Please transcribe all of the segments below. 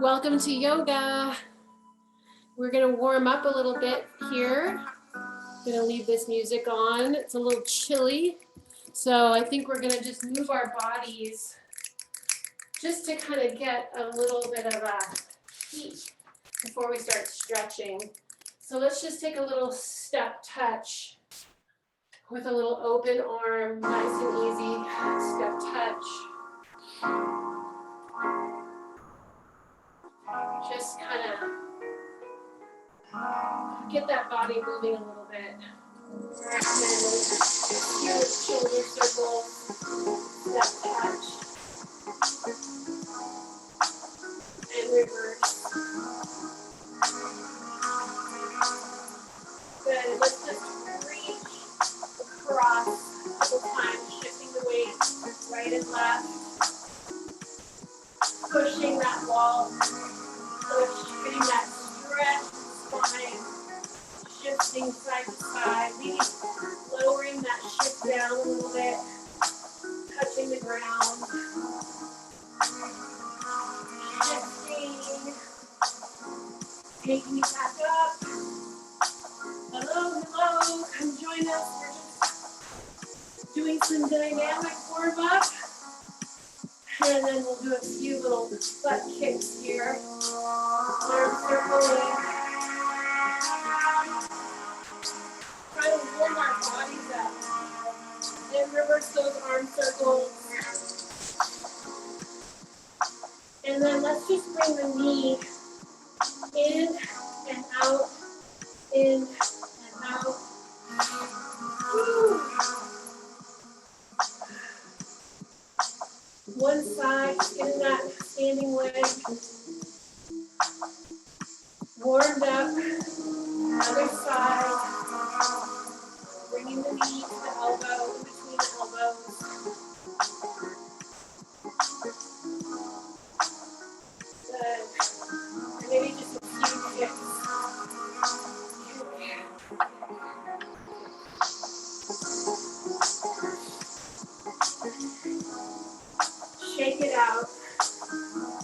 Welcome to yoga. We're going to warm up a little bit here. I'm going to leave this music on. It's a little chilly. So I think we're going to just move our bodies just to kind of get a little bit of a heat before we start stretching. So let's just take a little step touch with a little open arm, nice and easy. Step touch. Just kind of get that body moving a little bit. Huge shoulder circles, step touch, and reverse. Good. Let's just reach across a couple times, shifting the weight right and left, pushing that wall, getting that stretch spine, shifting side to side, maybe lowering that shift down a little bit, touching the ground, shifting, taking it back up. Hello, hello, come join us. We're just doing some dynamic warm up. And then we'll do a few little butt kicks here. Arms circling. Try to warm our bodies up. And reverse those arm circles. And then let's just bring the knee in and out, in and out. Woo. One side, getting that standing leg warmed up. Other side, bringing the knee to the elbow, in between the elbows. Good. And maybe just a few kicks. Shake it out.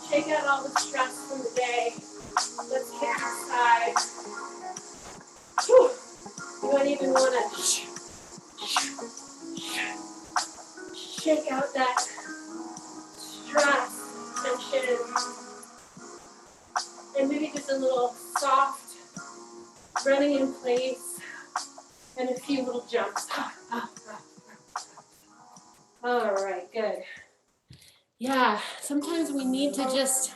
Shake out all the stress from the day. Let's kick inside. Whew. You might even want to shake out that stress, tension. And maybe just a little soft running in place and a few little jumps. All right, good. Yeah, sometimes we need to just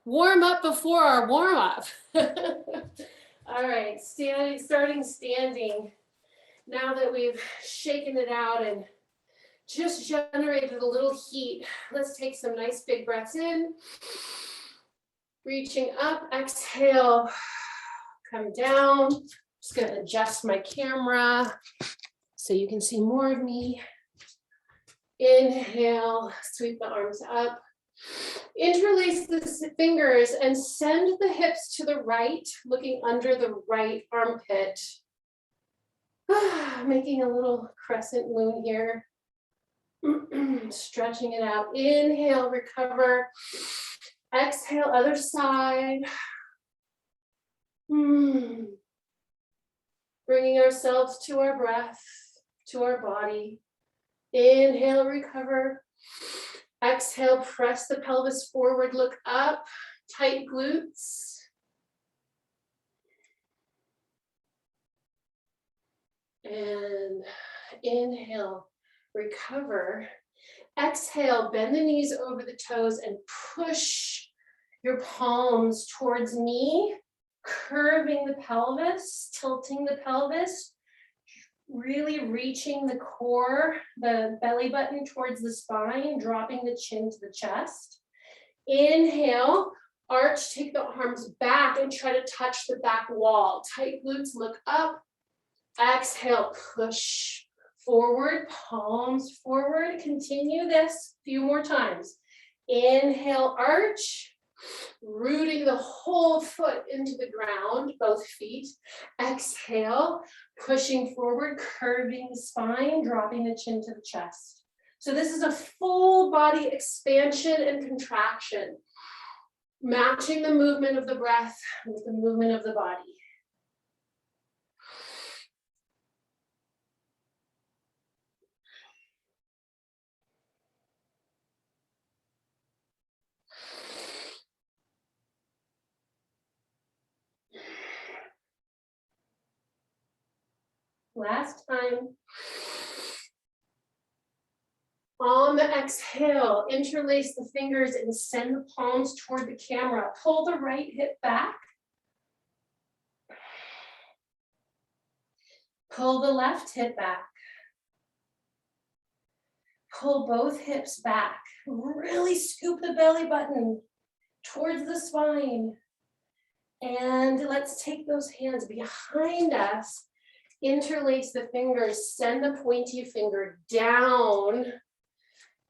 warm up before our warm up. All right, starting standing. Now that we've shaken it out and just generated a little heat, let's take some nice big breaths in. Reaching up, exhale, come down. Just gonna adjust my camera so you can see more of me. Inhale, sweep the arms up. Interlace the fingers and send the hips to the right, looking under the right armpit. Making a little crescent moon here. Stretching it out. Inhale, recover. Exhale, other side. Bringing ourselves to our breath, to our body. Inhale, recover. Exhale, press the pelvis forward, look up, tight glutes. And inhale, recover. Exhale, bend the knees over the toes and push your palms towards me, curving the pelvis, tilting the pelvis. Really reaching the core, the belly button towards the spine, dropping the chin to the chest. Inhale, arch, take the arms back and try to touch the back wall. Tight glutes, look up. Exhale, push forward, palms forward. Continue this a few more times. Inhale, arch. Rooting the whole foot into the ground, both feet. Exhale, pushing forward, curving the spine, dropping the chin to the chest. So this is a full body expansion and contraction, matching the movement of the breath with the movement of the body. Last time. On the exhale, interlace the fingers and send the palms toward the camera. Pull the right hip back. Pull the left hip back. Pull both hips back. Really scoop the belly button towards the spine. And let's take those hands behind us. Interlace the fingers, send the pointy finger down.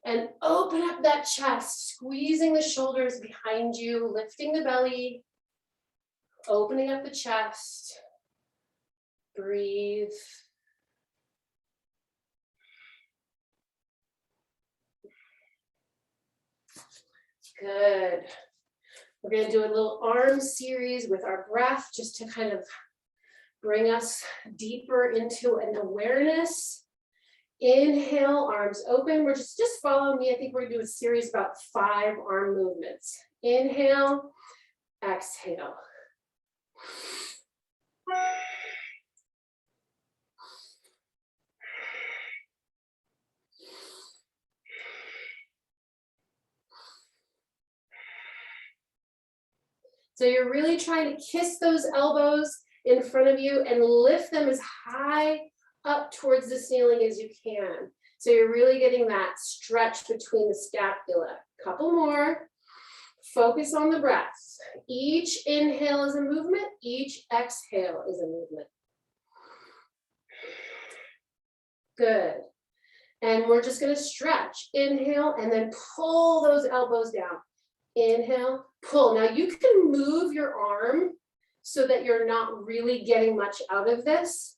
And open up that chest, squeezing the shoulders behind you, lifting the belly, opening up the chest. Breathe. Good. We're going to do a little arm series with our breath just to kind of bring us deeper into an awareness. Inhale, arms open. We're just follow me. I think we're going to do a series about 5 arm movements. Inhale, exhale. So you're really trying to kiss those elbows in front of you and lift them as high up towards the ceiling as you can. So you're really getting that stretch between the scapula. Couple more. Focus on the breath. Each inhale is a movement. Each exhale is a movement. Good. And we're just going to stretch. Inhale and then pull those elbows down. Inhale, pull. Now you can move your arm so that you're not really getting much out of this.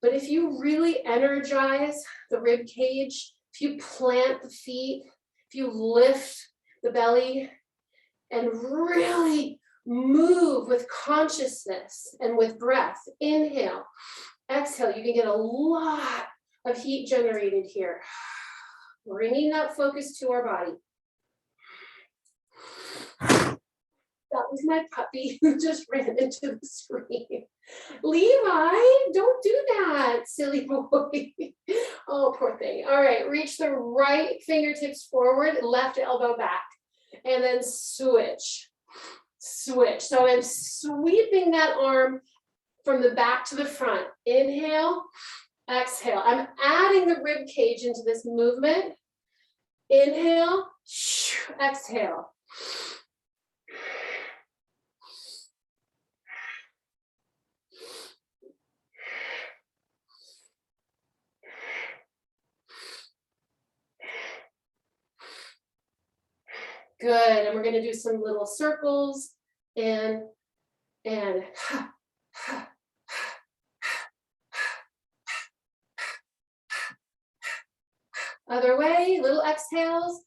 But if you really energize the rib cage, if you plant the feet, if you lift the belly and really move with consciousness and with breath, inhale, exhale, you can get a lot of heat generated here. Bringing that focus to our body. That was my puppy who just ran into the screen. Levi, don't do that, silly boy. Oh, poor thing. All right, reach the right fingertips forward, left elbow back, and then switch. Switch. So I'm sweeping that arm from the back to the front. Inhale, exhale. I'm adding the rib cage into this movement. Inhale, exhale. Good, and we're going to do some little circles and other way, little exhales.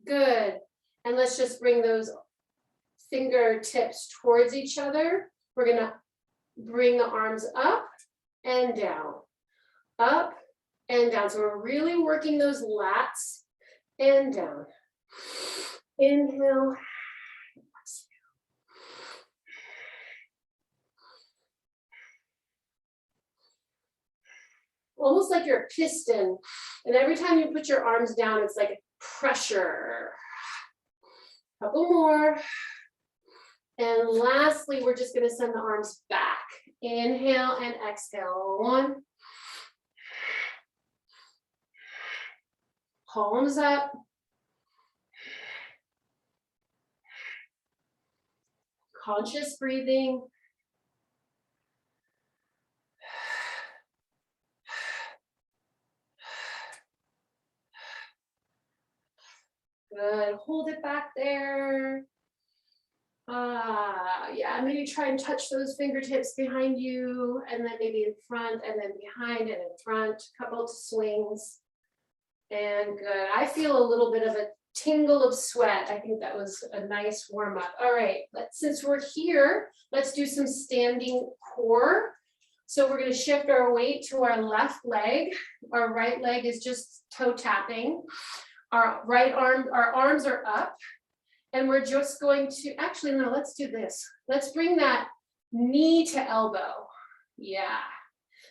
Good, and let's just bring those fingertips towards each other. We're going to bring the arms up and down. Up and down. So we're really working those lats and down. Inhale. Almost like you're a piston. And every time you put your arms down, it's like pressure. Couple more. And lastly, we're just going to send the arms back. Inhale and exhale. 1. Palms up. Conscious breathing. Good. Hold it back there. Yeah, maybe try and touch those fingertips behind you, and then maybe in front, and then behind and in front, couple of swings. And good. I feel a little bit of a tingle of sweat. I think that was a nice warm up. All right, since we're here, let's do some standing core. So we're going to shift our weight to our left leg. Our right leg is just toe tapping. Our right arm, our arms are up. And we're just going to, actually, no, let's do this. Let's bring that knee to elbow. Yeah.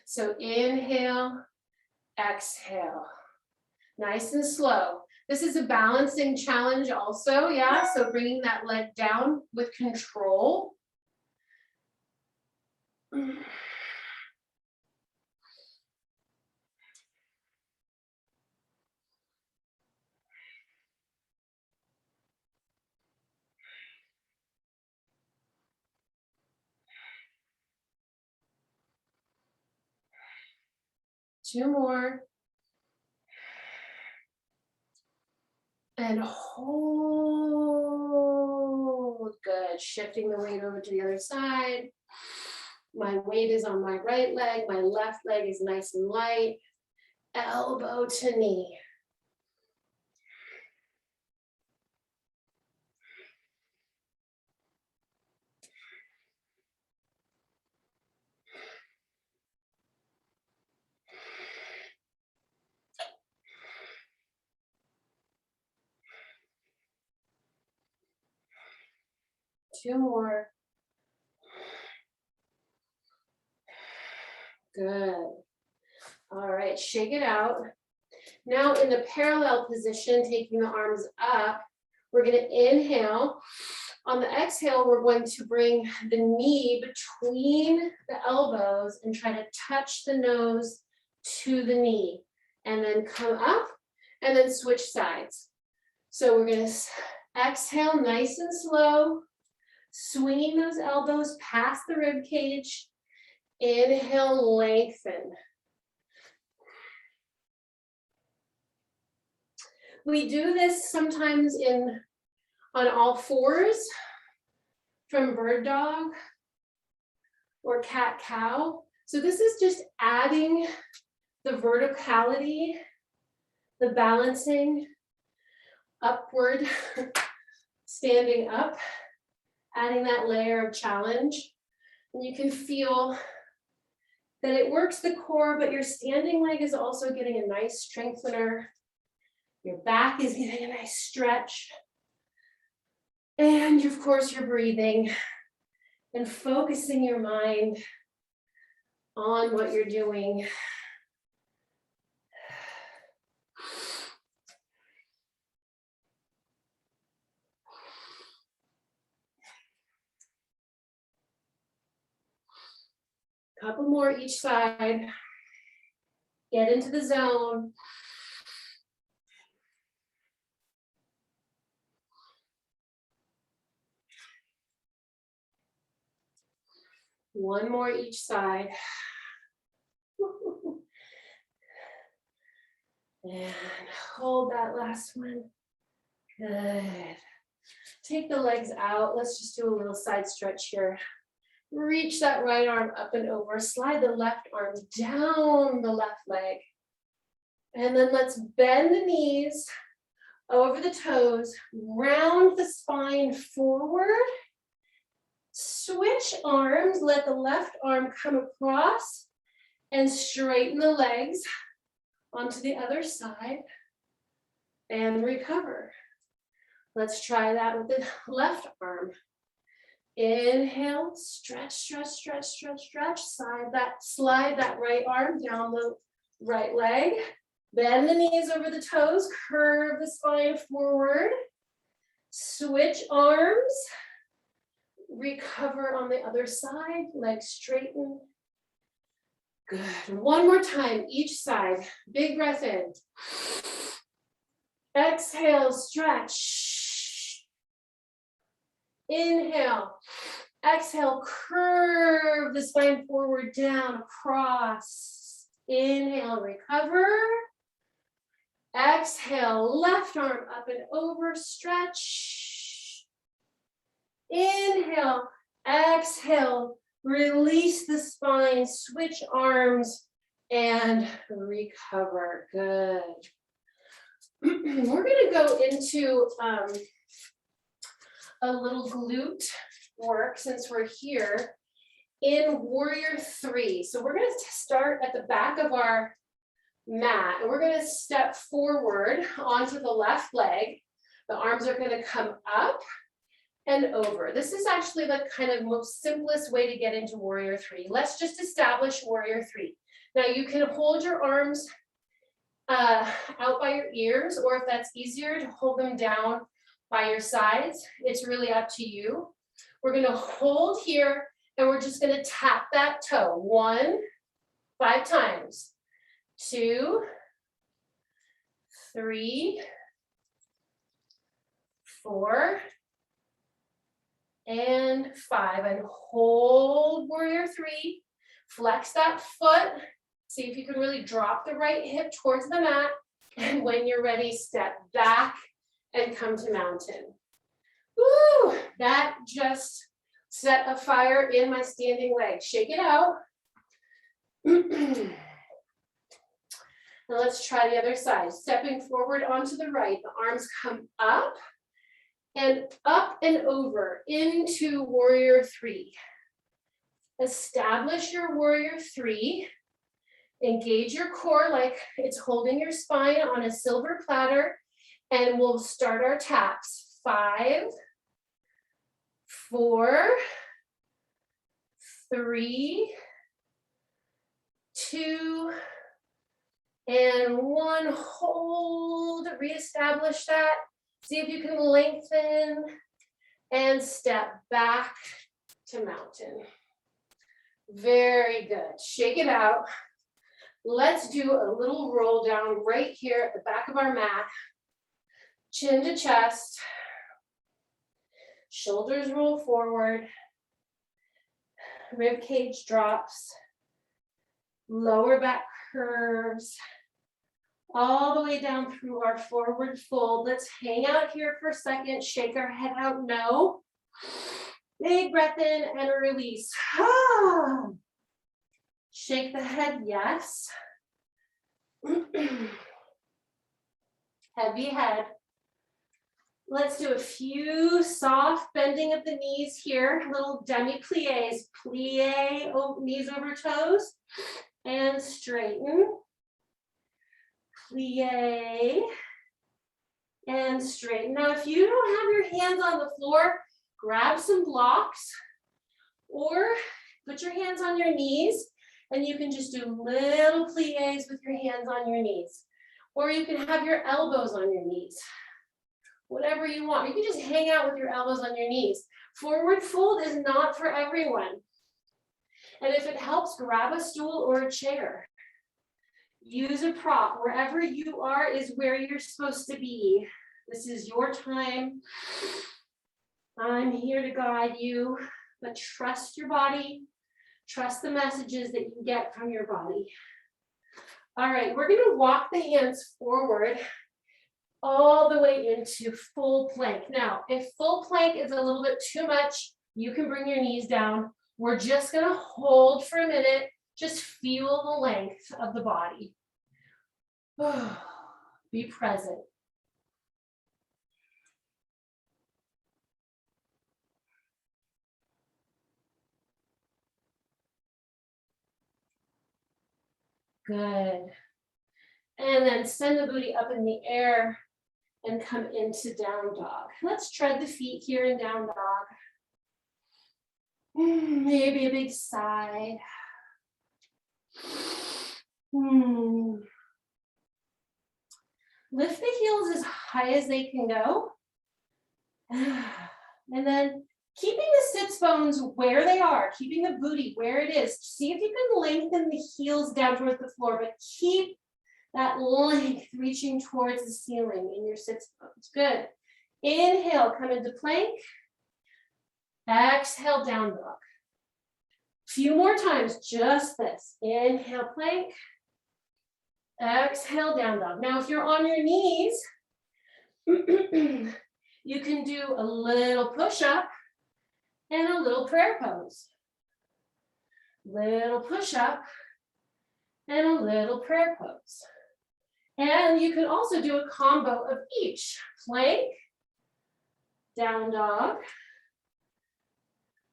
So inhale, exhale. Nice and slow. This is a balancing challenge also, yeah? So bringing that leg down with control. 2 more. And hold. Good. Shifting the weight over to the other side. My weight is on my right leg. My left leg is nice and light. Elbow to knee. Two more. Good. All right, shake it out. Now in the parallel position, taking the arms up, we're going to inhale. On the exhale, we're going to bring the knee between the elbows and try to touch the nose to the knee. And then come up and then switch sides. So we're going to exhale nice and slow, swinging those elbows past the rib cage. Inhale, lengthen. We do this sometimes on all fours, from bird dog or cat cow. So this is just adding the verticality, the balancing, upward, standing up, adding that layer of challenge. And you can feel that it works the core, but your standing leg is also getting a nice strengthener. Your back is getting a nice stretch. And of course, you're breathing and focusing your mind on what you're doing. Couple more each side. Get into the zone. One more each side. And hold that last one. Good. Take the legs out. Let's just do a little side stretch here. Reach that right arm up and over. Slide the left arm down the left leg. And then let's bend the knees over the toes. Round the spine forward. Switch arms. Let the left arm come across and straighten the legs onto the other side and recover. Let's try that with the left arm. Inhale, stretch, stretch, stretch, stretch, stretch. Slide that right arm down the right leg. Bend the knees over the toes, curve the spine forward. Switch arms. Recover on the other side, legs straighten. Good. One more time, each side. Big breath in. Exhale, stretch. Inhale. Exhale, curve the spine forward, down, across. Inhale, recover. Exhale, left arm up and over, stretch. Inhale, exhale, release the spine, switch arms, and recover. Good. We're gonna go into a little glute work since we're here in Warrior 3. So we're gonna start at the back of our mat and we're gonna step forward onto the left leg. The arms are gonna come up and over. This is actually the kind of most simplest way to get into Warrior 3. Let's just establish Warrior 3. Now you can hold your arms out by your ears, or if that's easier, to hold them down by your sides. It's really up to you. We're gonna hold here and we're just gonna tap that toe. 1, 5 times. 2, 3, 4, and 5. And hold Warrior 3. Flex that foot. See if you can really drop the right hip towards the mat. And when you're ready, step back and come to mountain. Woo! That just set a fire in my standing leg. Shake it out. And let's try the other side. Stepping forward onto the right, the arms come up and over into Warrior 3. Establish your Warrior 3. Engage your core like it's holding your spine on a silver platter, and we'll start our taps. 5, 4, 3, 2, and 1. Hold, reestablish that. See if you can lengthen and step back to mountain. Very good. Shake it out. Let's do a little roll down right here at the back of our mat. Chin to chest. Shoulders roll forward. Rib cage drops. Lower back curves. All the way down through our forward fold. Let's hang out here for a second. Shake our head out. No. Big breath in and a release. Shake the head, yes. Heavy head. Let's do a few soft bending of the knees here. Little demi-plies. Plie, knees over toes. And straighten. Plie. And straighten. Now, if you don't have your hands on the floor, grab some blocks. Or put your hands on your knees. And you can just do little plies with your hands on your knees. Or you can have your elbows on your knees. Whatever you want. You can just hang out with your elbows on your knees. Forward fold is not for everyone. And if it helps, grab a stool or a chair. Use a prop. Wherever you are is where you're supposed to be. This is your time. I'm here to guide you, but trust your body. Trust the messages that you get from your body. All right, we're going to walk the hands forward all the way into full plank. Now, if full plank is a little bit too much, you can bring your knees down. We're just going to hold for a minute. Just feel the length of the body. Be present. Good. And then send the booty up in the air and come into down dog. Let's tread the feet here in down dog. Maybe a big sigh. Lift the heels as high as they can go. And then keeping the sits bones where they are, keeping the booty where it is. See if you can lengthen the heels down towards the floor, but keep that length reaching towards the ceiling in your sits bones. Good. Inhale, come into plank. Exhale, down dog. Few more times, just this. Inhale, plank. Exhale, down dog. Now, if you're on your knees, you can do a little push-up and a little prayer pose. Little push up and a little prayer pose. And you can also do a combo of each. Plank, down dog,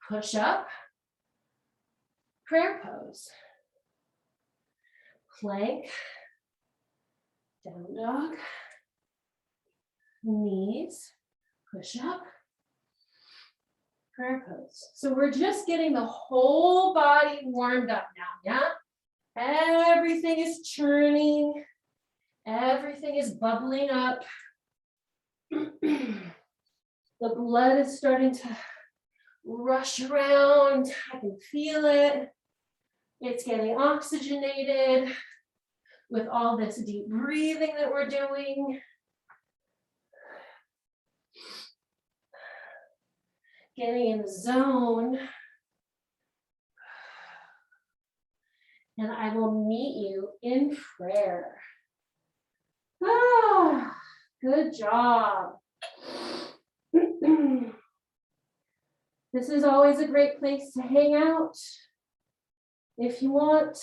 push up, prayer pose. Plank, down dog, knees, push up, prayer pose. So we're just getting the whole body warmed up now, yeah? Everything is churning. Everything is bubbling up. The blood is starting to rush around. I can feel it. It's getting oxygenated with all this deep breathing that we're doing. Getting in the zone. And I will meet you in prayer. Ah, good job. This is always a great place to hang out. If you want,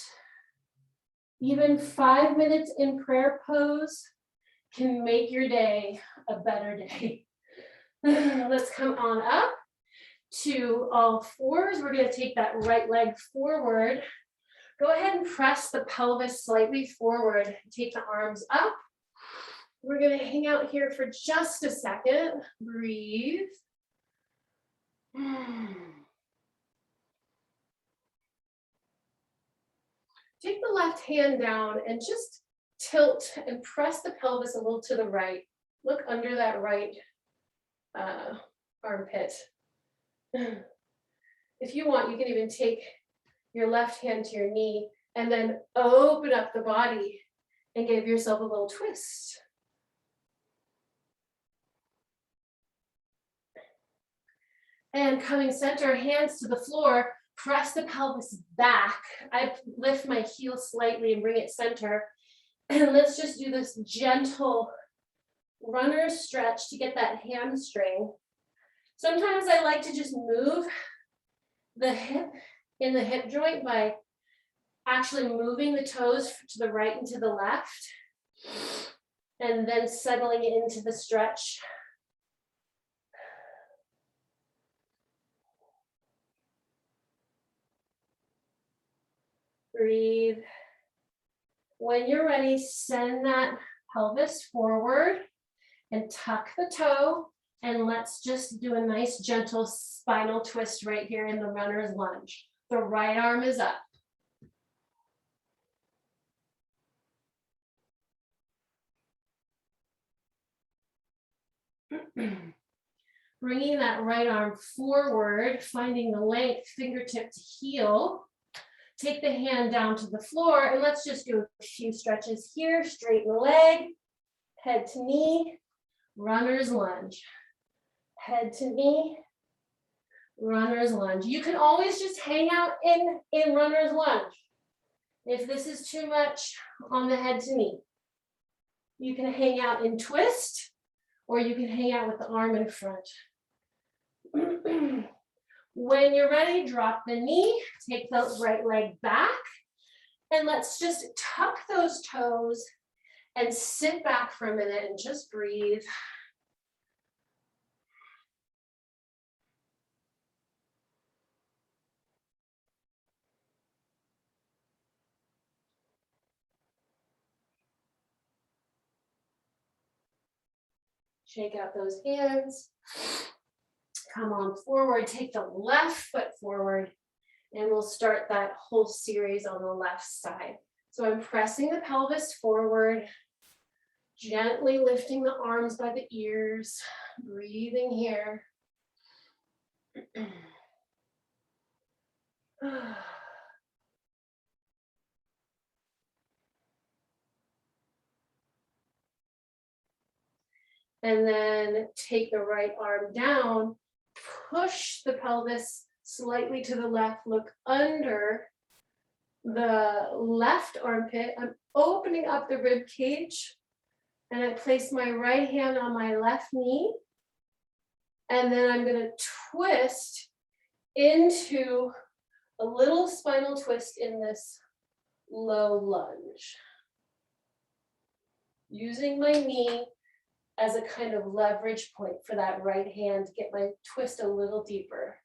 even 5 minutes in prayer pose can make your day a better day. Let's come on up to all fours. We're going to take that right leg forward. Go ahead and press the pelvis slightly forward. Take the arms up. We're going to hang out here for just a second. Breathe. Take the left hand down and just tilt and press the pelvis a little to the right. Look under that right armpit. If you want, you can even take your left hand to your knee and then open up the body and give yourself a little twist. And coming center, hands to the floor, press the pelvis back. I lift my heel slightly and bring it center. And let's just do this gentle runner stretch to get that hamstring. Sometimes I like to just move the hip in the hip joint by actually moving the toes to the right and to the left, and then settling into the stretch. Breathe. When you're ready, send that pelvis forward and tuck the toe. And let's just do a nice gentle spinal twist right here in the runner's lunge. The right arm is up. Bringing that right arm forward, finding the length, fingertip to heel. Take the hand down to the floor, and let's just do a few stretches here. Straighten the leg, head to knee, runner's lunge. Head to knee, runner's lunge. You can always just hang out in runner's lunge. If this is too much on the head to knee, you can hang out in twist, or you can hang out with the arm in front. When you're ready, drop the knee, take the right leg back, and let's just tuck those toes and sit back for a minute and just breathe. Shake out those hands. Come on forward, take the left foot forward, and we'll start that whole series on the left side. So I'm pressing the pelvis forward, gently lifting the arms by the ears, breathing here. And then take the right arm down, push the pelvis slightly to the left, look under the left armpit. I'm opening up the rib cage, and I place my right hand on my left knee, and then I'm going to twist into a little spinal twist in this low lunge. Using my knee as a kind of leverage point for that right hand to get my twist a little deeper.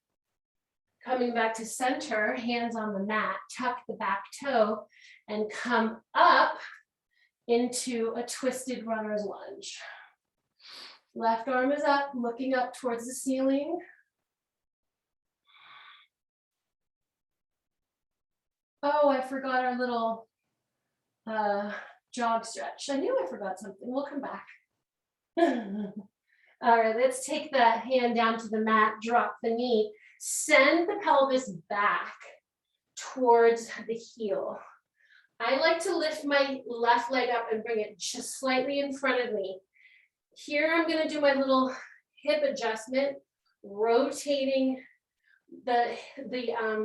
Coming back to center, hands on the mat, tuck the back toe, and come up into a twisted runner's lunge. Left arm is up, looking up towards the ceiling. Oh, I forgot our little jog stretch. I knew I forgot something. We'll come back. All right, let's take the hand down to the mat, drop the knee, send the pelvis back towards the heel. I like to lift my left leg up and bring it just slightly in front of me. Here I'm going to do my little hip adjustment, rotating the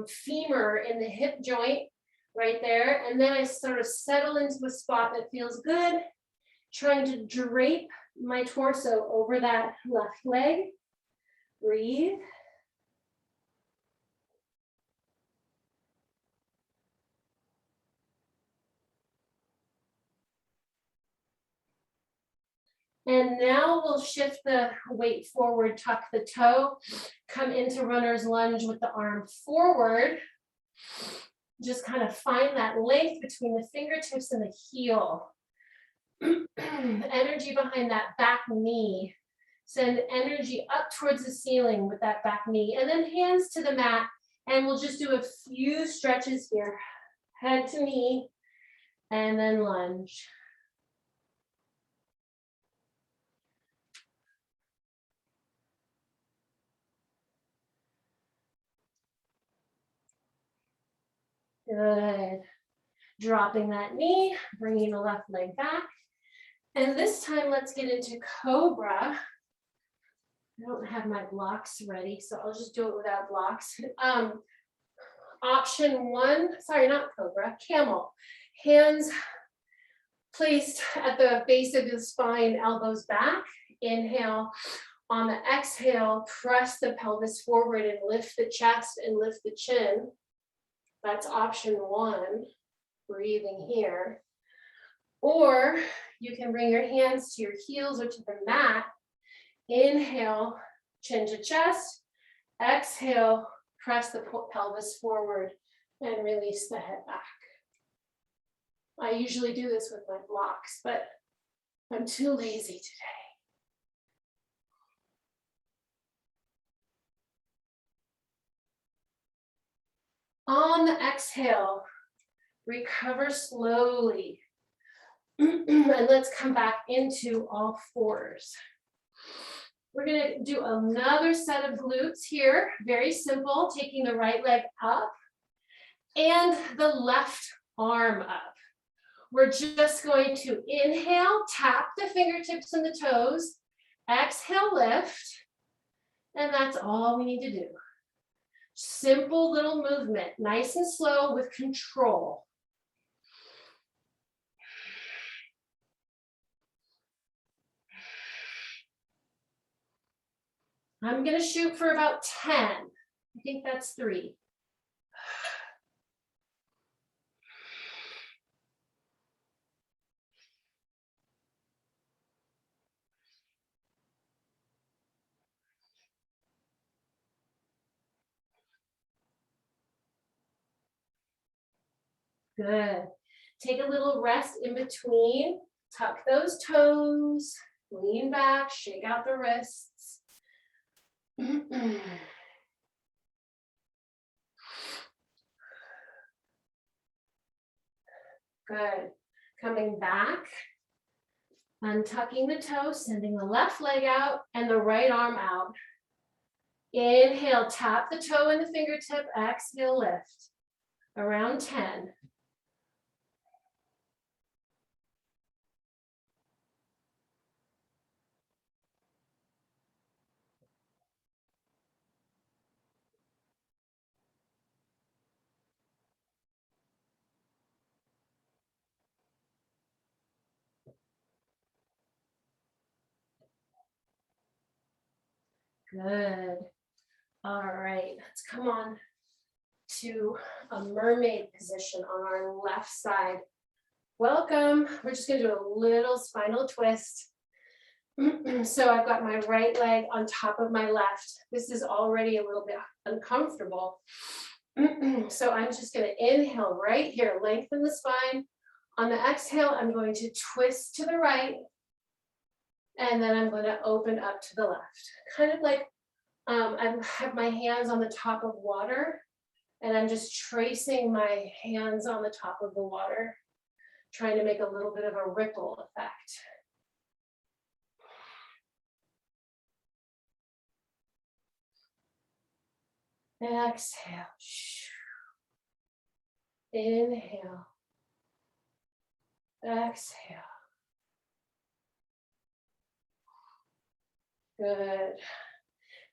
femur in the hip joint right there. And then I sort of settle into a spot that feels good, trying to drape my torso over that left leg. Breathe. And now we'll shift the weight forward, tuck the toe, come into runner's lunge with the arm forward. Just kind of find that length between the fingertips and the heel. Energy behind that back knee. Send energy up towards the ceiling with that back knee. And then hands to the mat. And we'll just do a few stretches here. Head to knee, and then lunge. Good. Dropping that knee, bringing the left leg back. And this time, let's get into Cobra. I don't have my blocks ready, so I'll just do it without blocks. Option one, sorry, not Cobra, Camel. Hands placed at the base of the spine, elbows back. Inhale. On the exhale, press the pelvis forward and lift the chest and lift the chin. That's option one, breathing here. Or you can bring your hands to your heels or to the mat. Inhale, chin to chest. Exhale, press the pelvis forward and release the head back. I usually do this with my blocks, but I'm too lazy today. On the exhale, recover slowly. And let's come back into all fours. We're going to do another set of glutes here. Very simple, taking the right leg up and the left arm up. We're just going to inhale, tap the fingertips and the toes. Exhale, lift. And that's all we need to do. Simple little movement, nice and slow with control. I'm going to shoot for about 10. I think that's 3. Good. Take a little rest in between. Tuck those toes. Lean back. Shake out the wrists. Good. Coming back. Untucking the toe, sending the left leg out and the right arm out. Inhale, tap the toe and the fingertip. Exhale, lift. Around 10. Good. All right, let's come on to a mermaid position on our left side. Welcome. We're just going to do a little spinal twist. So I've got my right leg on top of my left. This is already a little bit uncomfortable. So I'm just going to inhale right here, lengthen the spine. On the exhale, I'm going to twist to the right. And then I'm going to open up to the left. Kind of like I have my hands on the top of water. And I'm just tracing my hands on the top of the water, trying to make a little bit of a ripple effect. Exhale. Inhale. Exhale. Good.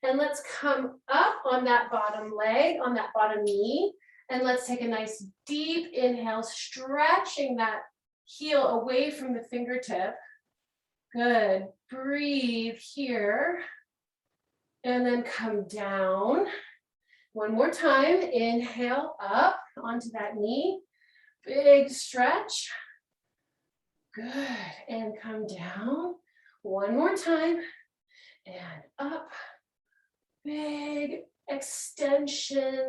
And let's come up on that bottom leg, on that bottom knee, and let's take a nice deep inhale, stretching that heel away from the fingertip. Good. Breathe here. And then come down. One more time. Inhale up onto that knee. Big stretch. Good. And come down. One more time. And up. Big extension.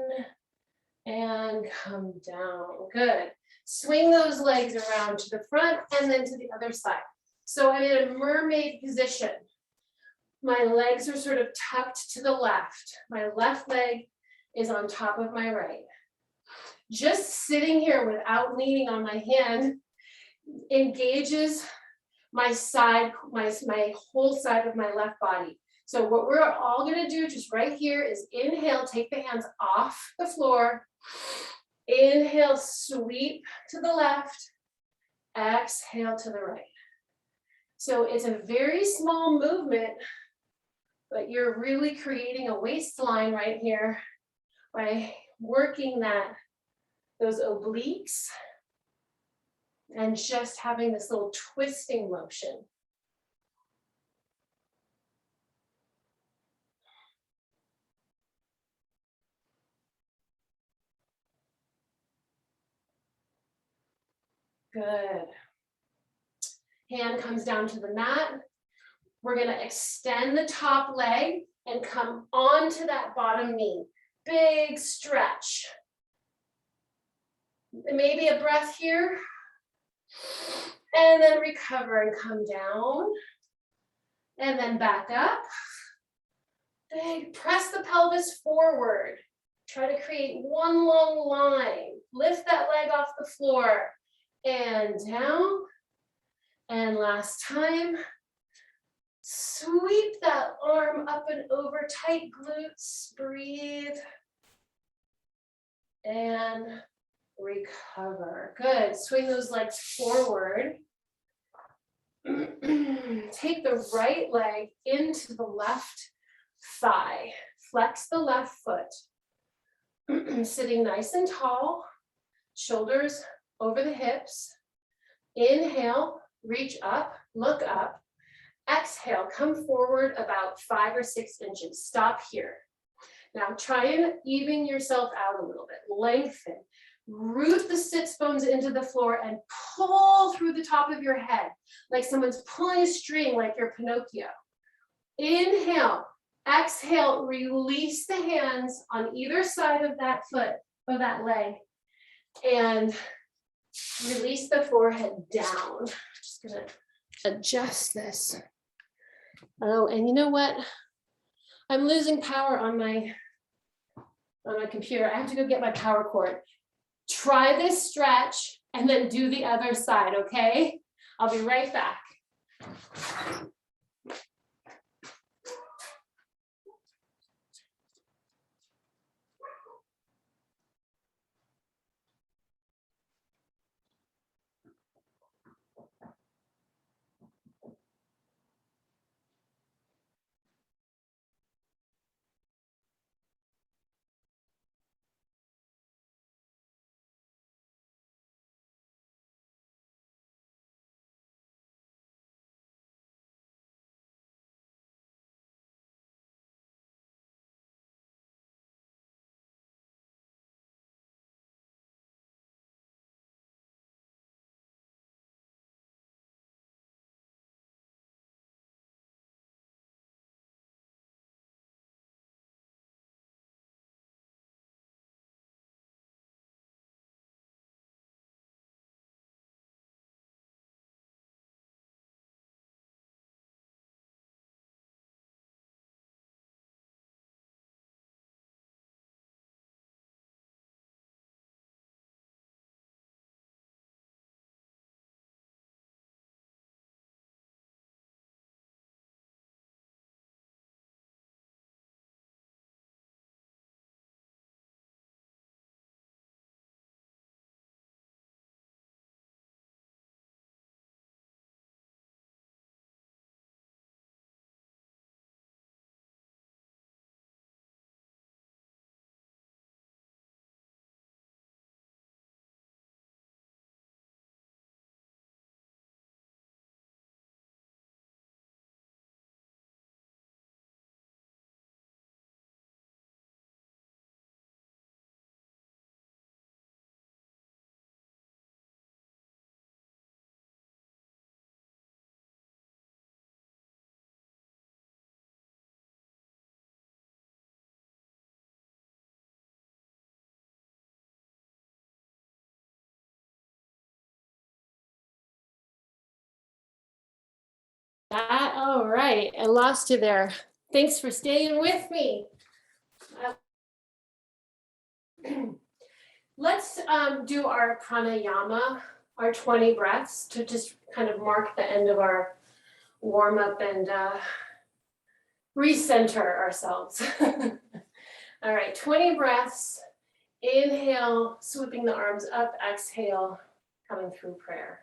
And come down. Good. Swing those legs around to the front and then to the other side. So I'm in a mermaid position. My legs are sort of tucked to the left. My left leg is on top of my right. Just sitting here without leaning on my hand engages my side, my whole side of my left body. So what we're all gonna do just right here is inhale, take the hands off the floor. Inhale, sweep to the left. Exhale to the right. So it's a very small movement, but you're really creating a waistline right here by working those obliques and just having this little twisting motion. Good. Hand comes down to the mat. We're gonna extend the top leg and come onto that bottom knee. Big stretch. Maybe a breath here. And then recover and come down. And then back up. Big, press the pelvis forward. Try to create one long line. Lift that leg off the floor. And down. And last time. Sweep that arm up and over, tight glutes. Breathe. And recover. Good. Swing those legs forward. Take the right leg into the left thigh. Flex the left foot. Sitting nice and tall. Shoulders over the hips. Inhale, reach up, look up. Exhale, come forward about 5 or 6 inches. Stop here. Now try and even yourself out a little bit. Lengthen. Root the sits bones into the floor and pull through the top of your head like someone's pulling a string like you're Pinocchio. Inhale. Exhale. Release the hands on either side of that foot, of that leg. And release the forehead down. Just gonna adjust this. Oh, and you know what? I'm losing power on my computer. I have to go get my power cord. Try this stretch and then do the other side, okay? I'll be right back. that. All right, I lost you there. Thanks for staying with me. Let's do our pranayama, our 20 breaths to just kind of mark the end of our warm up and recenter ourselves. All right, 20 breaths. Inhale, swooping the arms up. Exhale, coming through prayer.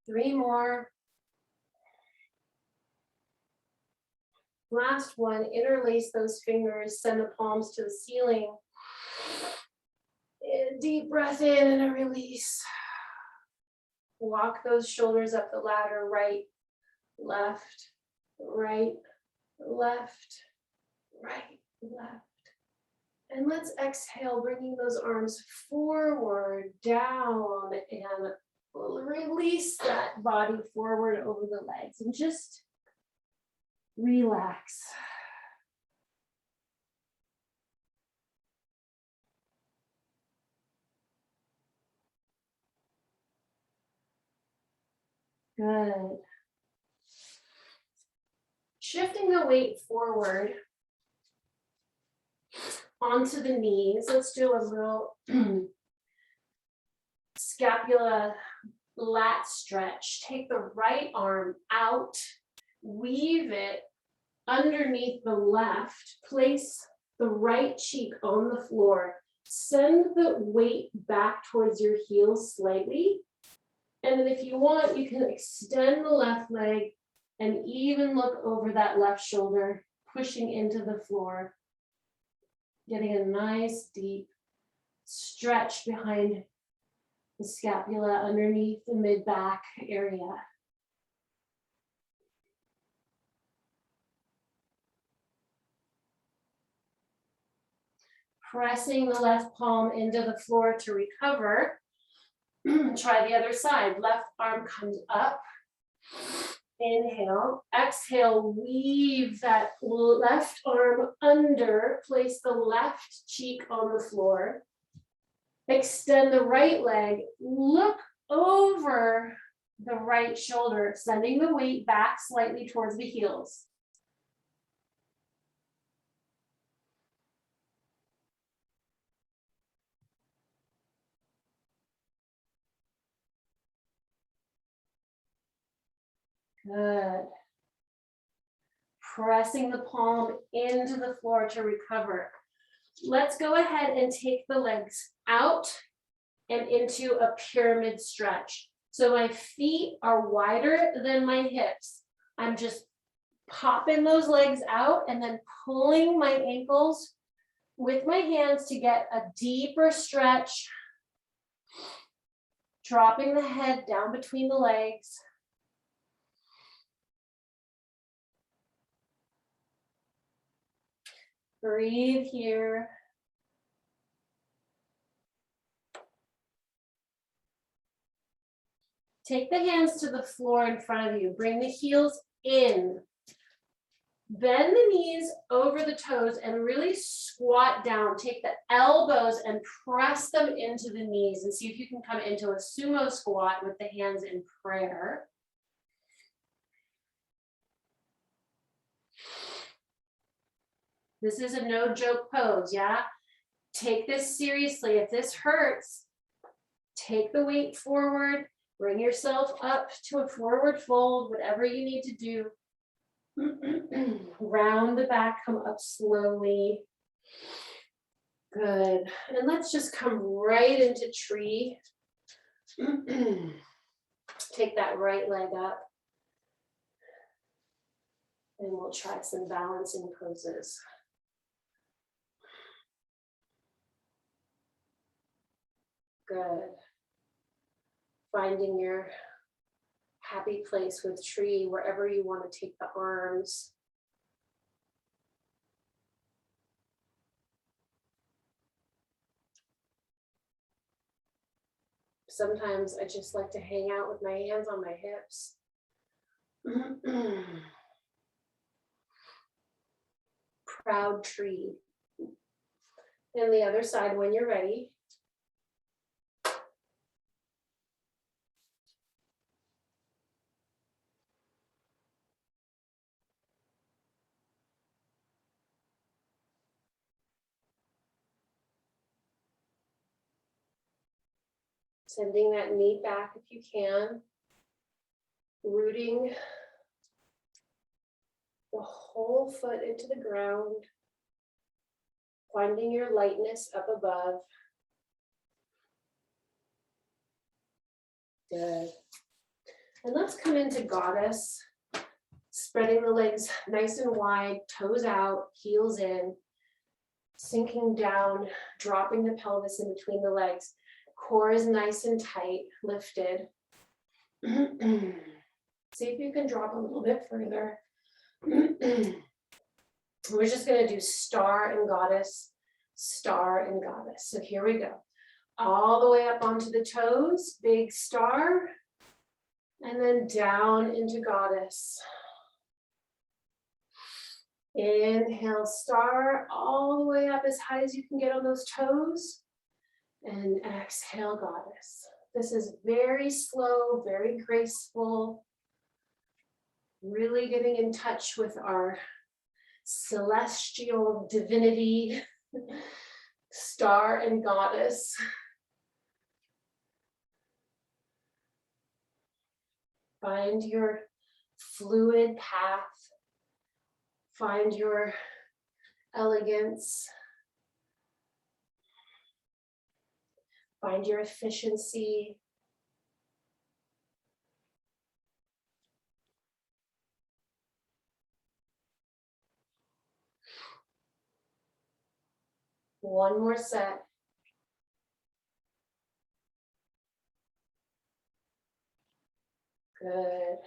Three more. Last one, interlace those fingers, send the palms to the ceiling. And deep breath in and a release. Walk those shoulders up the ladder, right, left, right, left, right, left. And let's exhale, bringing those arms forward, down, and release that body forward over the legs and just relax. Good. Shifting the weight forward onto the knees. Let's do a little scapula lat stretch. Take the right arm out, weave it underneath the left, place the right cheek on the floor, send the weight back towards your heels slightly. And then if you want, you can extend the left leg and even look over that left shoulder, pushing into the floor, getting a nice deep stretch behind the scapula underneath the mid-back area. Pressing the left palm into the floor to recover. Try the other side. Left arm comes up. Inhale. Exhale, weave that left arm under. Place the left cheek on the floor. Extend the right leg. Look over the right shoulder, sending the weight back slightly towards the heels. Good. Pressing the palm into the floor to recover. Let's go ahead and take the legs out and into a pyramid stretch. So my feet are wider than my hips. I'm just popping those legs out and then pulling my ankles with my hands to get a deeper stretch. Dropping the head down between the legs. Breathe here. Take the hands to the floor in front of you. Bring the heels in. Bend the knees over the toes and really squat down. Take the elbows and press them into the knees and see if you can come into a sumo squat with the hands in prayer. This is a no joke pose, yeah? Take this seriously. If this hurts, take the weight forward, bring yourself up to a forward fold, whatever you need to do. Round the back, come up slowly. Good. And let's just come right into tree. Take that right leg up. And we'll try some balancing poses. Good. Finding your happy place with tree, wherever you want to take the arms. Sometimes I just like to hang out with my hands on my hips. Proud tree. And the other side when you're ready. Sending that knee back if you can. Rooting the whole foot into the ground. Finding your lightness up above. Good. And let's come into goddess. Spreading the legs nice and wide, toes out, heels in. Sinking down, dropping the pelvis in between the legs. Core is nice and tight, lifted. See if you can drop a little bit further. We're just going to do star and goddess, star and goddess. So here we go. All the way up onto the toes, big star, and then down into goddess. Inhale, star, all the way up as high as you can get on those toes. And exhale, goddess. This is very slow, very graceful. Really getting in touch with our celestial divinity, star and goddess. Find your fluid path. Find your elegance. Find your efficiency. One more set. Good.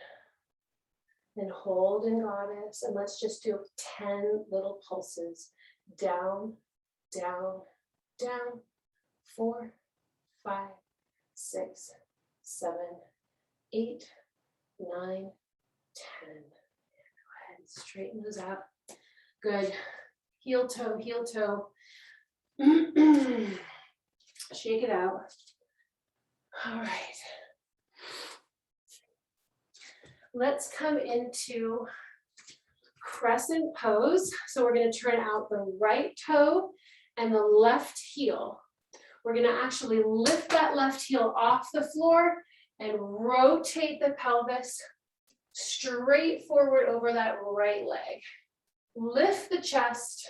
And hold in goddess. And let's just do 10 little pulses. Down, down, down. 4, 5, 6, 7, 8, 9, 10. Go ahead and straighten those up. Good. Heel toe, heel toe. Shake it out. All right. Let's come into crescent pose. So we're going to turn out the right toe and the left heel. We're going to actually lift that left heel off the floor and rotate the pelvis straight forward over that right leg. Lift the chest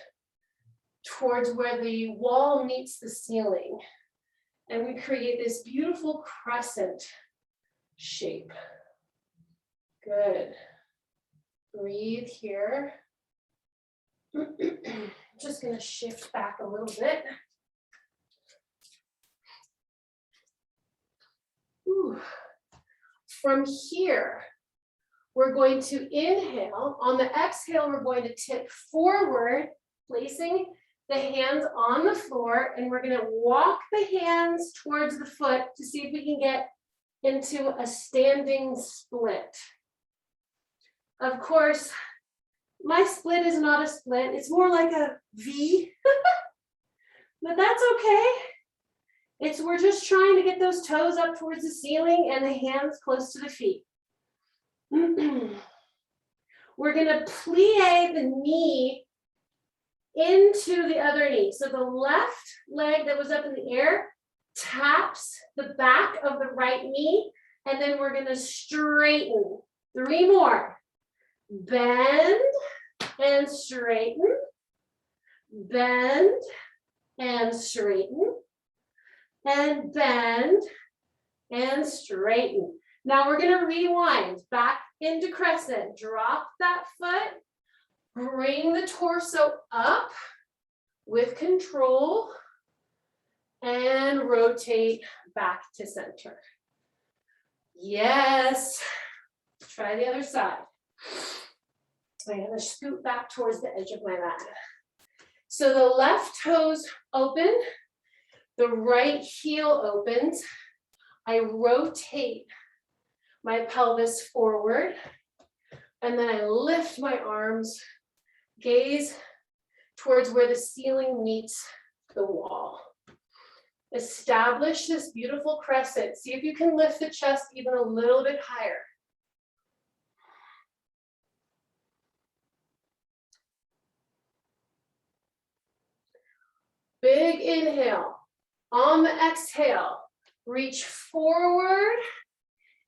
towards where the wall meets the ceiling. And we create this beautiful crescent shape. Good. Breathe here. Just going to shift back a little bit. Ooh. From here, we're going to inhale. On the exhale, we're going to tip forward, placing the hands on the floor, and we're going to walk the hands towards the foot to see if we can get into a standing split. Of course, my split is not a split. It's more like a V, but that's okay. We're just trying to get those toes up towards the ceiling and the hands close to the feet. We're going to plie the knee into the other knee. So the left leg that was up in the air taps the back of the right knee, and then we're going to straighten. 3 more. Bend and straighten. Bend and straighten. And bend and straighten. Now we're going to rewind back into crescent. Drop that foot. Bring the torso up with control. And rotate back to center. Yes. Try the other side. I'm going to scoot back towards the edge of my mat. So the left toes open, the right heel opens. I rotate my pelvis forward, and then I lift my arms, gaze towards where the ceiling meets the wall. Establish this beautiful crescent. See if you can lift the chest even a little bit higher. Big inhale. On the exhale, reach forward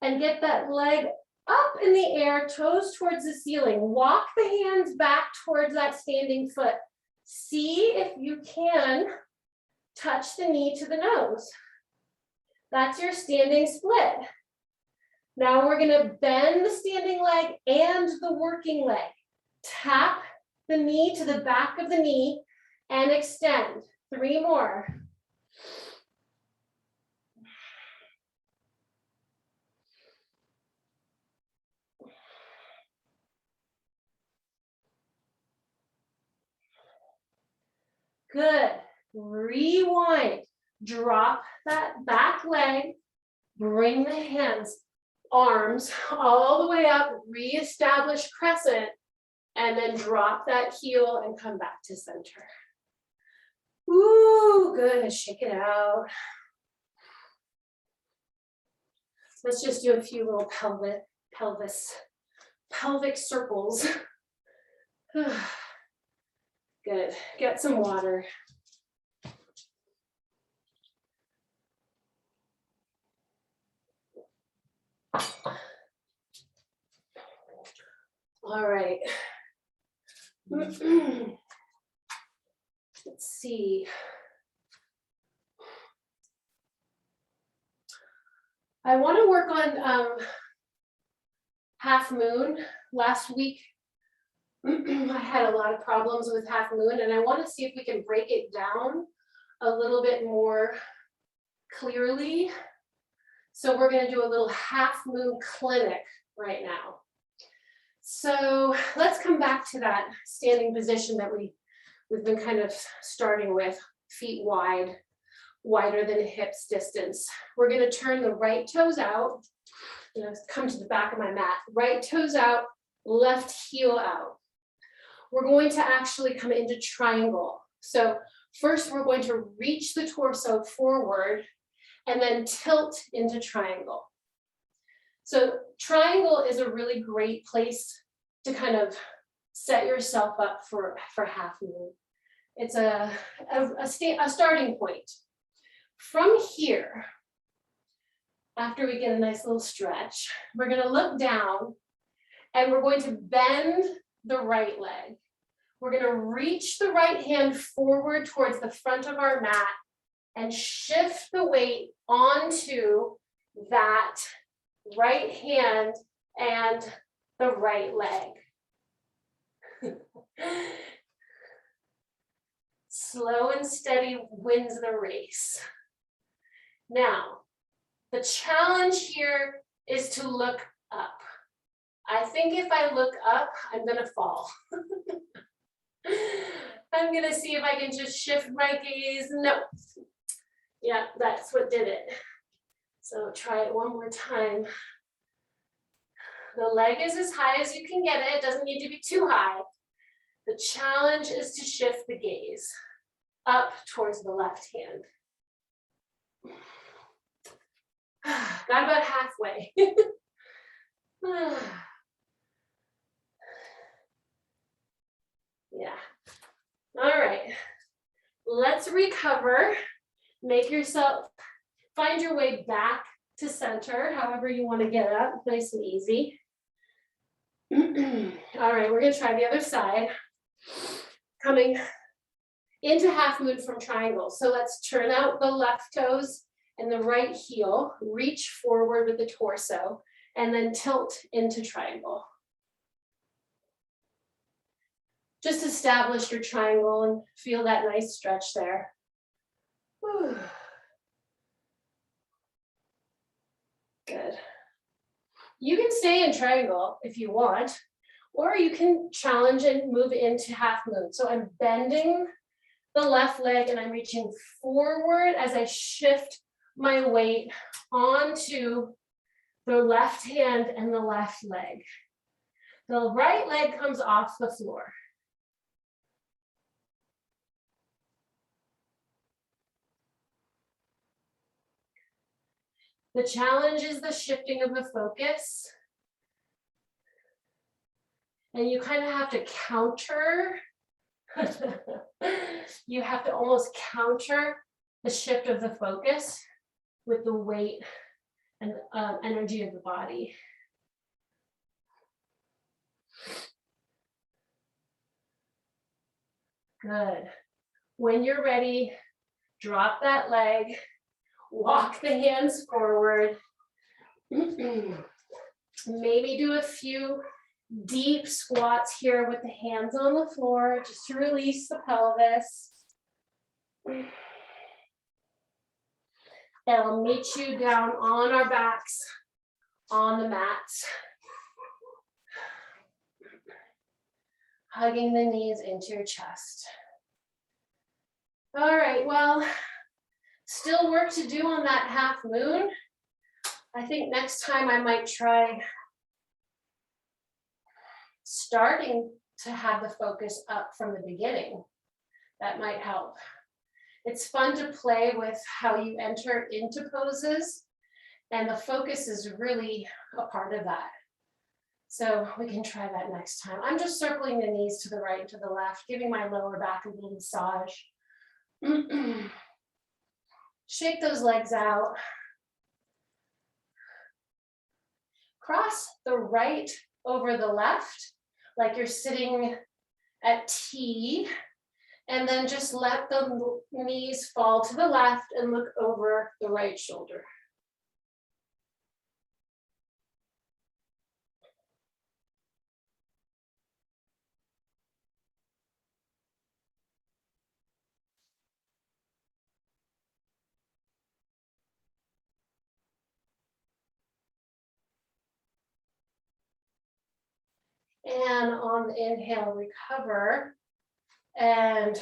and get that leg up in the air, toes towards the ceiling. Walk the hands back towards that standing foot. See if you can touch the knee to the nose. That's your standing split. Now we're going to bend the standing leg and the working leg. Tap the knee to the back of the knee and extend. 3 more. Good. Rewind. Drop that back leg. Bring the hands, arms all the way up. Reestablish crescent. And then drop that heel and come back to center. Ooh, good. Shake it out. Let's just do a few little pelvic circles. Good. Get some water. All right. Let's see. I want to work on half moon. Last week, I had a lot of problems with half moon, and I want to see if we can break it down a little bit more clearly. So we're going to do a little half moon clinic right now. So let's come back to that standing position that we've been kind of starting with, feet wide, wider than hips distance. We're going to turn the right toes out. Come to the back of my mat. Right toes out, left heel out. We're going to actually come into triangle. So first we're going to reach the torso forward and then tilt into triangle. So triangle is a really great place to kind of set yourself up for half moon. It's a starting point. From here, after we get a nice little stretch, we're going to look down and we're going to bend the right leg. We're going to reach the right hand forward towards the front of our mat and shift the weight onto that right hand and the right leg. Slow and steady wins the race. Now, the challenge here is to look up. I think if I look up, I'm going to fall. I'm going to see if I can just shift my gaze. No. Yeah, that's what did it. So try it one more time. The leg is as high as you can get it. It doesn't need to be too high. The challenge is to shift the gaze up towards the left hand. Got about halfway. Yeah. All right. Let's recover. Make yourself, find your way back to center, however you want to get up, nice and easy. All right, we're going to try the other side. Coming into half moon from triangle. So let's turn out the left toes and the right heel, reach forward with the torso, and then tilt into triangle. Just establish your triangle and feel that nice stretch there. Whew. Good. You can stay in triangle if you want, or you can challenge and move into half moon. So I'm bending the left leg and I'm reaching forward as I shift my weight onto the left hand and the left leg. The right leg comes off the floor. The challenge is the shifting of the focus. And you kind of have to counter. You have to almost counter the shift of the focus with the weight and energy of the body. Good. When you're ready, drop that leg, walk the hands forward. Maybe do a few deep squats here with the hands on the floor, just to release the pelvis. And I'll meet you down on our backs on the mats. Hugging the knees into your chest. All right, well, still work to do on that half moon. I think next time I might try starting to have the focus up from the beginning. That might help. It's fun to play with how you enter into poses, and the focus is really a part of that. So we can try that next time. I'm just circling the knees to the right and to the left, giving my lower back a little massage. Shake those legs out. Cross the right over the left, like you're sitting at T, and then just let the knees fall to the left and look over the right shoulder. And on the inhale, recover and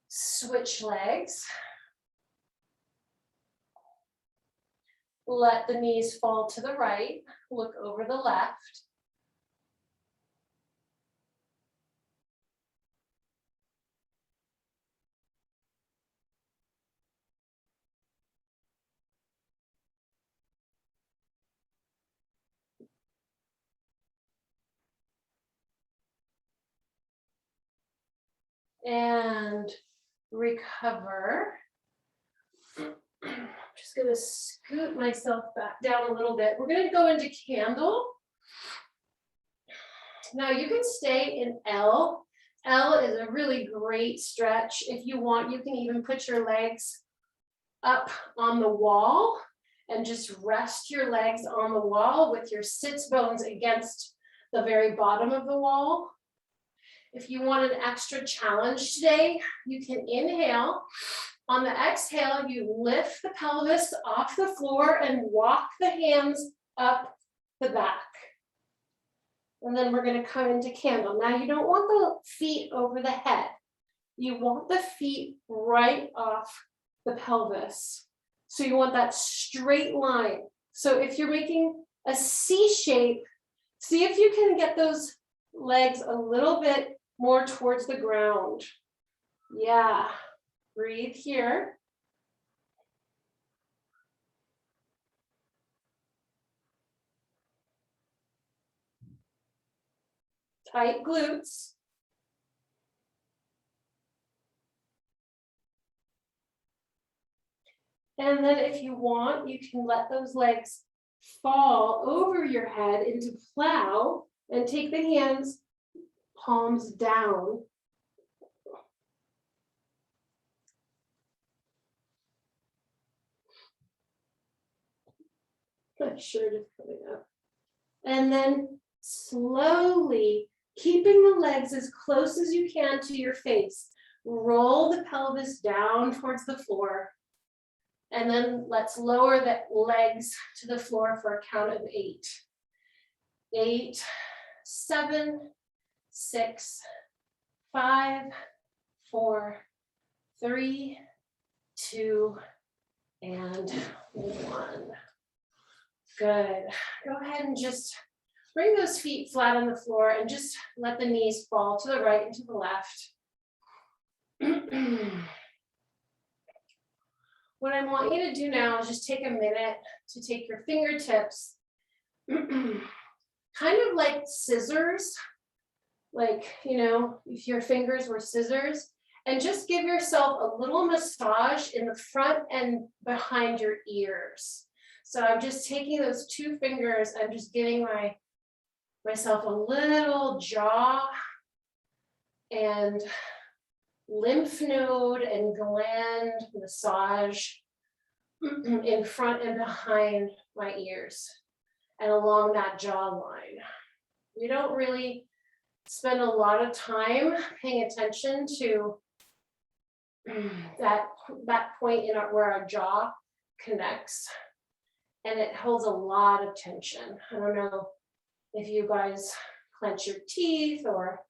switch legs. Let the knees fall to the right, look over the left. And recover. I'm just going to scoot myself back down a little bit. We're going to go into candle. Now you can stay in L. L is a really great stretch. If you want, you can even put your legs up on the wall and just rest your legs on the wall with your sits bones against the very bottom of the wall. If you want an extra challenge today, you can inhale. On the exhale, you lift the pelvis off the floor and walk the hands up the back. And then we're going to come into candle. Now you don't want the feet over the head. You want the feet right off the pelvis. So you want that straight line. So if you're making a C shape, see if you can get those legs a little bit more towards the ground. Yeah, breathe here. Tight glutes. And then if you want, you can let those legs fall over your head into plow and take the hands, palms down. My shirt is coming up. And then slowly, keeping the legs as close as you can to your face, roll the pelvis down towards the floor. And then let's lower the legs to the floor for a count of 8. 8, 7, 6, 5, 4, 3, 2, and 1. Good. Go ahead and just bring those feet flat on the floor and just let the knees fall to the right and to the left. What I want you to do now is just take a minute to take your fingertips, kind of like scissors, like, you know, if your fingers were scissors, and just give yourself a little massage in the front and behind your ears. So I'm just taking those 2 fingers, I'm just giving myself a little jaw and lymph node and gland massage in front and behind my ears and along that jawline. We don't really spend a lot of time paying attention to that point in where our jaw connects, and it holds a lot of tension. I don't know if you guys clench your teeth or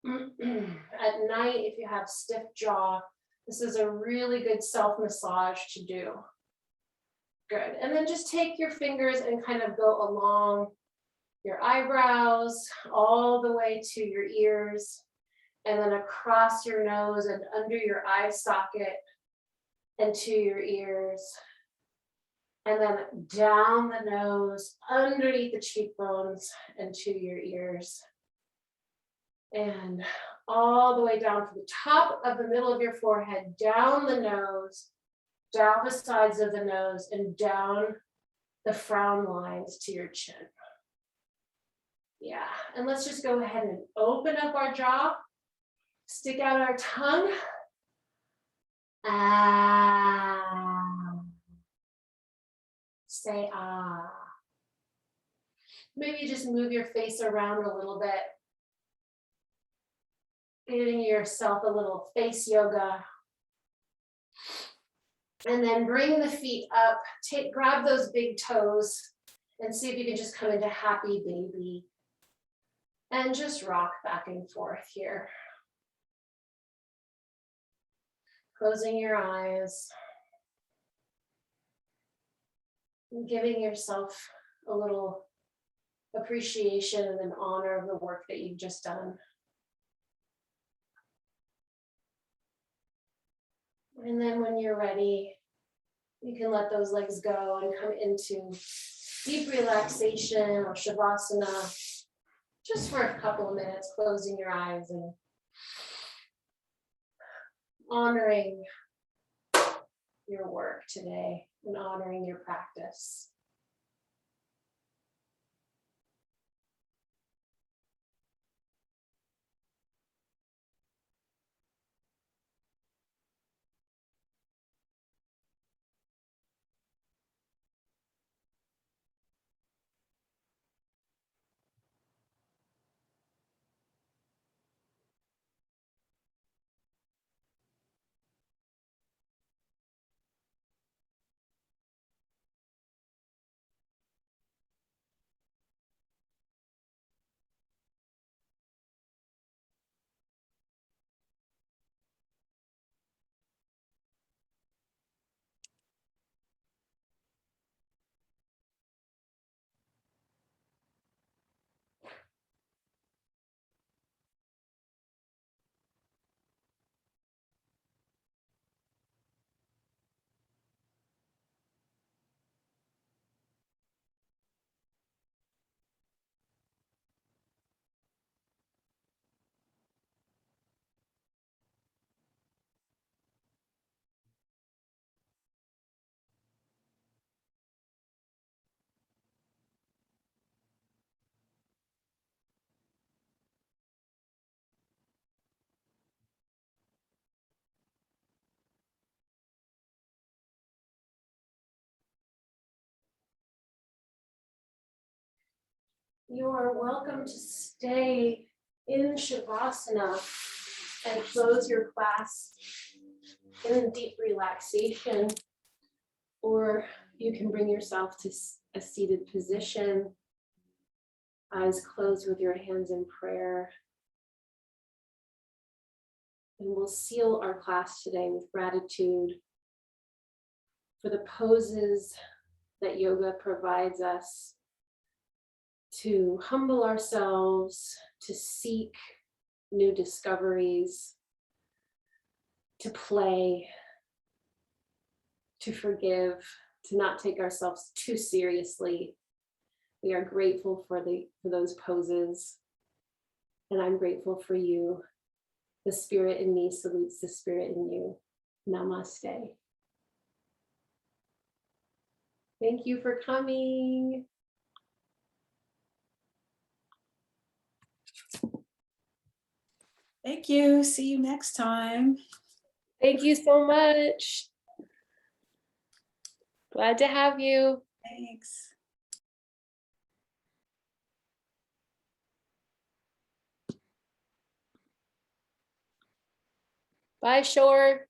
at night, if you have stiff jaw, this is a really good self-massage to do. Good. And then just take your fingers and kind of go along your eyebrows, all the way to your ears, and then across your nose and under your eye socket and to your ears. And then down the nose, underneath the cheekbones and to your ears. And all the way down to the top of the middle of your forehead, down the nose, down the sides of the nose, and down the frown lines to your chin. Yeah, and let's just go ahead and open up our jaw, stick out our tongue. Ah. Say ah. Maybe just move your face around a little bit. Giving yourself a little face yoga. And then bring the feet up, grab those big toes and see if you can just come into happy baby. And just rock back and forth here. Closing your eyes. And giving yourself a little appreciation and an honor of the work that you've just done. And then when you're ready, you can let those legs go and come into deep relaxation or shavasana, just for a couple of minutes, closing your eyes and honoring your work today and honoring your practice. You are welcome to stay in Shavasana and close your class in deep relaxation Or you can bring yourself to a seated position, eyes closed with your hands in prayer. And we'll seal our class today with gratitude for the poses that yoga provides us to humble ourselves, to seek new discoveries, to play, to forgive, to not take ourselves too seriously. We are grateful for those poses. And I'm grateful for you. The spirit in me salutes the spirit in you. Namaste. Thank you for coming. Thank you. See you next time. Thank you so much. Glad to have you. Thanks. Bye, Shore.